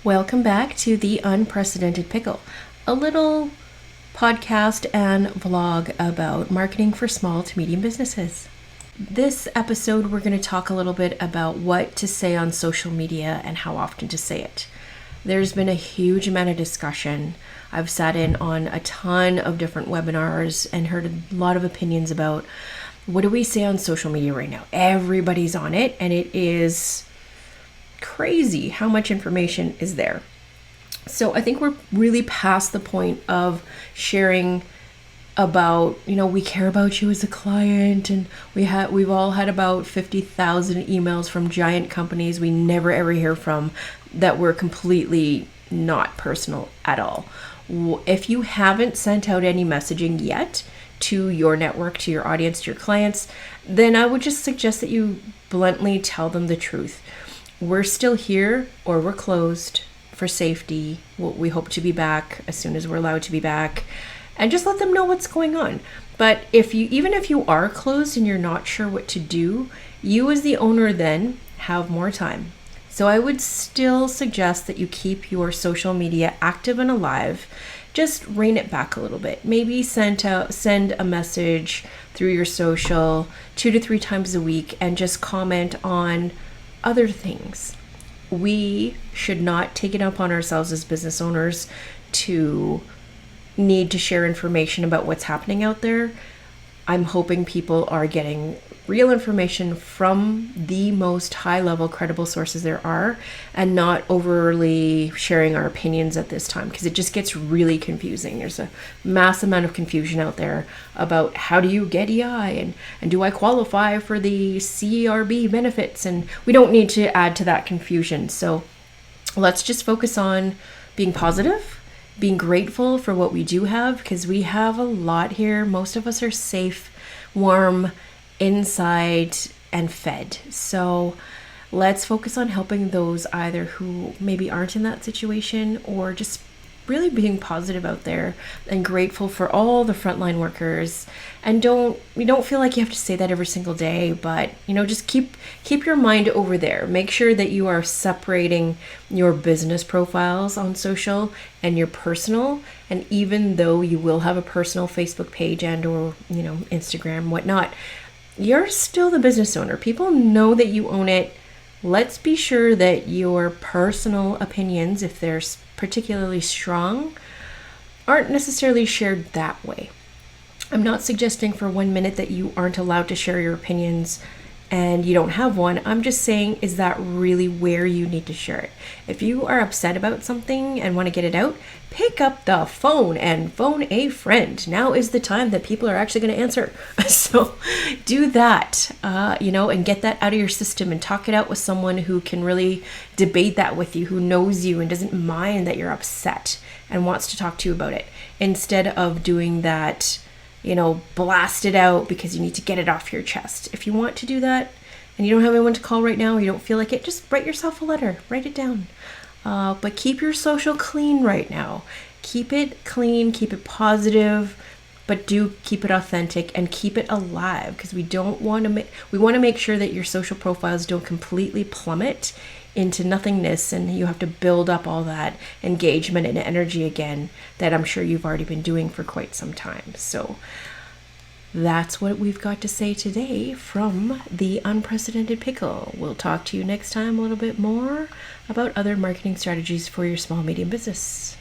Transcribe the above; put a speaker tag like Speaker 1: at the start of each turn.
Speaker 1: Welcome back to The Unprecedented Pickle, a little podcast and vlog about marketing for small to medium businesses. This episode, we're going to talk a little bit about what to say on social media and how often to say it. There's been a huge amount of discussion. I've sat in on a ton of different webinars and heard a lot of opinions about what do we say on social media right now. Everybody's on it, and it is crazy how much information is there. So I think we're really past the point of sharing about, we care about you as a client, and we've all had about 50,000 emails from giant companies we never ever hear from that were completely not personal at all. If you haven't sent out any messaging yet to your network, to your audience, to your clients, then I would just suggest that you bluntly tell them the truth. We're still here, or we're closed for safety. We hope to be back as soon as we're allowed to be back, and just let them know what's going on. But even if you are closed and you're not sure what to do, you as the owner then have more time. So I would still suggest that you keep your social media active and alive. Just rein it back a little bit. Maybe send a message through your social 2 to 3 times a week and just comment on other things. We should not take it upon ourselves as business owners to need to share information about what's happening out there. I'm hoping people are getting real information from the most high-level credible sources there are, and not overly sharing our opinions at this time, because it just gets really confusing. There's a mass amount of confusion out there about how do you get EI, and do I qualify for the CRB benefits, and we don't need to add to that confusion. So let's just focus on being positive, being grateful for what we do have, because we have a lot here. Most of us are safe, warm, inside, and fed. So let's focus on helping those either who maybe aren't in that situation, or just really being positive out there and grateful for all the frontline workers. And we don't feel like you have to say that every single day, but just keep your mind over there. Make sure that you are separating your business profiles on social and your personal. And even though you will have a personal Facebook page or Instagram, whatnot, you're still the business owner. People know that you own it. Let's be sure that your personal opinions, if they're particularly strong, aren't necessarily shared that way. I'm not suggesting for 1 minute that you aren't allowed to share your opinions and you don't have one. I'm just saying, is that really where you need to share it? If you are upset about something and want to get it out, pick up the phone and phone a friend. Now is the time that people are actually going to answer. So do that, and get that out of your system and talk it out with someone who can really debate that with you, who knows you and doesn't mind that you're upset and wants to talk to you about it, instead of doing that, blast it out because you need to get it off your chest. If you want to do that and you don't have anyone to call right now, or you don't feel like it, just write yourself a letter, write it down. But keep your social clean right now. Keep it clean, keep it positive, but do keep it authentic and keep it alive, because we want to make sure that your social profiles don't completely plummet into nothingness and you have to build up all that engagement and energy again that I'm sure you've already been doing for quite some time. So that's what we've got to say today from The Unprecedented Pickle. We'll talk to you next time a little bit more about other marketing strategies for your small medium business.